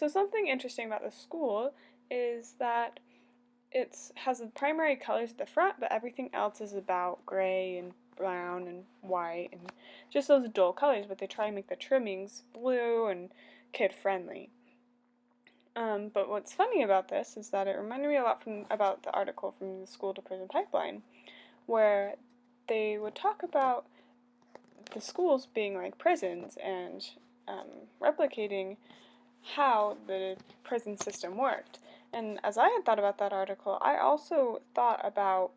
So something interesting about the school is that it has the primary colors at the front, but everything else is about gray and brown and white and just those dull colors, but they try and make the trimmings blue and kid friendly. But what's funny about this is that it reminded me a lot about the article from the School to Prison Pipeline, where they would talk about the schools being like prisons and replicating how the prison system worked. And as I had thought about that article, I also thought about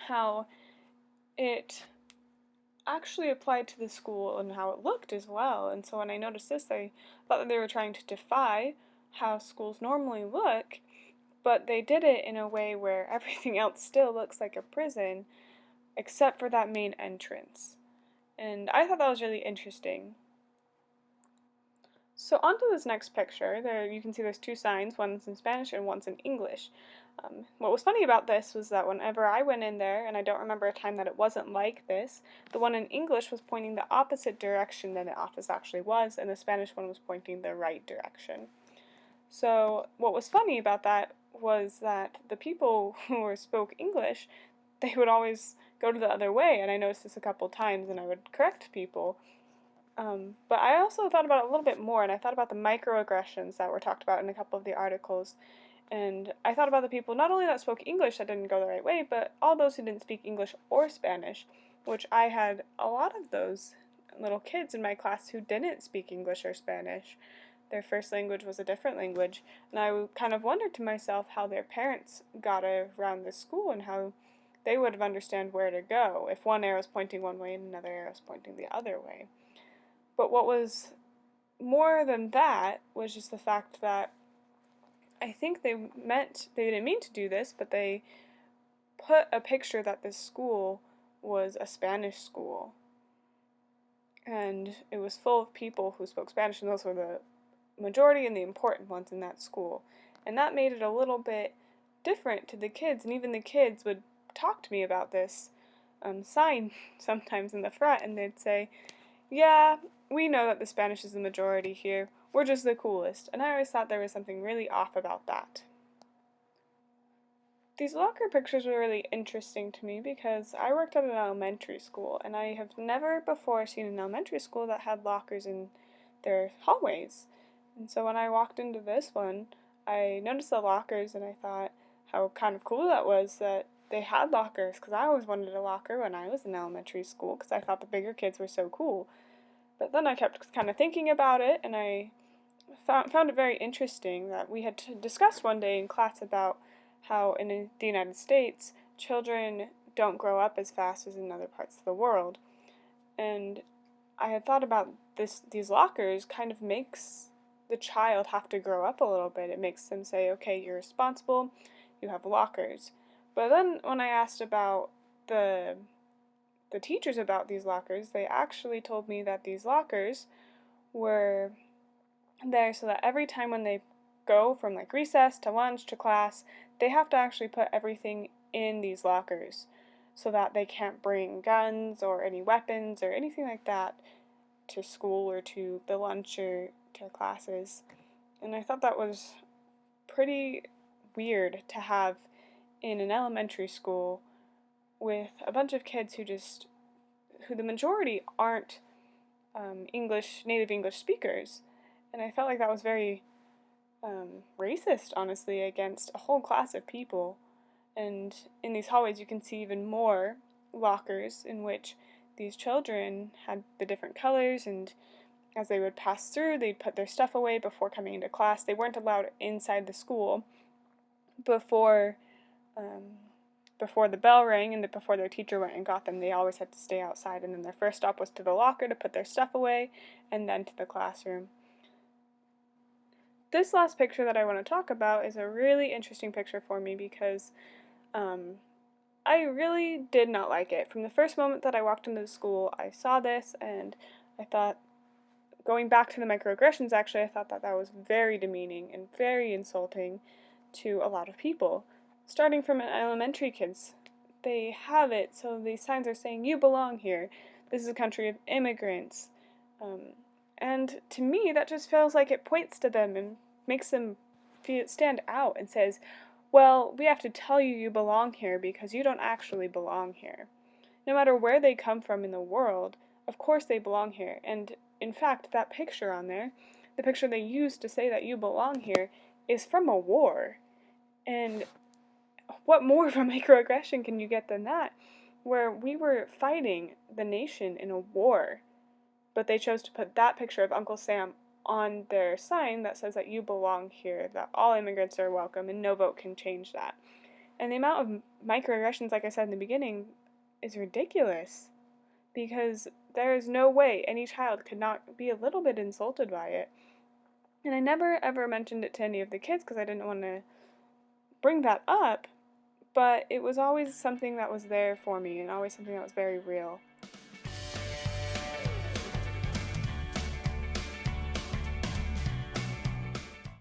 how it actually applied to the school and how it looked as well. And so when I noticed this, I thought that they were trying to defy how schools normally look, but they did it in a way where everything else still looks like a prison, except for that main entrance. And I thought that was really interesting. So onto this next picture, there you can see there's two signs, one's in Spanish and one's in English. What was funny about this was that whenever I went in there, and I don't remember a time that it wasn't like this, the one in English was pointing the opposite direction than the office actually was, and the Spanish one was pointing the right direction. So what was funny about that was that the people who spoke English, they would always go to the other way, and I noticed this a couple times, and I would correct people. But I also thought about it a little bit more, and I thought about the microaggressions that were talked about in a couple of the articles. And I thought about the people not only that spoke English that didn't go the right way, but all those who didn't speak English or Spanish, which I had a lot of those little kids in my class who didn't speak English or Spanish. Their first language was a different language, and I kind of wondered to myself how their parents got around the school and how they would have understood where to go if one arrow is pointing one way and another arrow is pointing the other way. But what was more than that was just the fact that I think they didn't mean to do this, but they put a picture that this school was a Spanish school. And it was full of people who spoke Spanish, and those were the majority and the important ones in that school. And that made it a little bit different to the kids, and even the kids would talk to me about this sign sometimes in the front, and they'd say, yeah, we know that the Spanish is the majority here. We're just the coolest. And I always thought there was something really off about that. These locker pictures were really interesting to me because I worked at an elementary school, and I have never before seen an elementary school that had lockers in their hallways. And so when I walked into this one, I noticed the lockers, and I thought how kind of cool that was that they had lockers, because I always wanted a locker when I was in elementary school because I thought the bigger kids were so cool. But then I kept kind of thinking about it, and I found it very interesting that we had discussed one day in class about how in the United States, children don't grow up as fast as in other parts of the world. And I had thought about these lockers kind of makes the child have to grow up a little bit. It makes them say, okay, you're responsible, you have lockers. But then when I asked about the teachers about these lockers, they actually told me that these lockers were there so that every time when they go from like recess to lunch to class, they have to actually put everything in these lockers so that they can't bring guns or any weapons or anything like that to school or to the lunch or to classes. And I thought that was pretty weird to have in an elementary school with a bunch of kids who the majority aren't native English speakers. And I felt like that was very racist, honestly, against a whole class of people. And in these hallways, you can see even more lockers in which these children had the different colors, and as they would pass through, they'd put their stuff away before coming into class. They weren't allowed inside the school before before the bell rang and before their teacher went and got them, they always had to stay outside, and then their first stop was to the locker to put their stuff away, and then to the classroom. This last picture that I want to talk about is a really interesting picture for me because I really did not like it. From the first moment that I walked into the school, I saw this and I thought, going back to the microaggressions actually, I thought that that was very demeaning and very insulting to a lot of people. Starting from elementary kids, they have it, so these signs are saying, you belong here. This is a country of immigrants. And to me, that just feels like it points to them and makes them stand out and says, well, we have to tell you you belong here because you don't actually belong here. No matter where they come from in the world, of course they belong here. And in fact, that picture on there, the picture they used to say that you belong here, is from a war. And what more of a microaggression can you get than that? Where we were fighting the nation in a war, but they chose to put that picture of Uncle Sam on their sign that says that you belong here, that all immigrants are welcome, and no vote can change that. And the amount of microaggressions, like I said in the beginning, is ridiculous, because there is no way any child could not be a little bit insulted by it. And I never ever mentioned it to any of the kids because I didn't want to bring that up, but it was always something that was there for me and always something that was very real.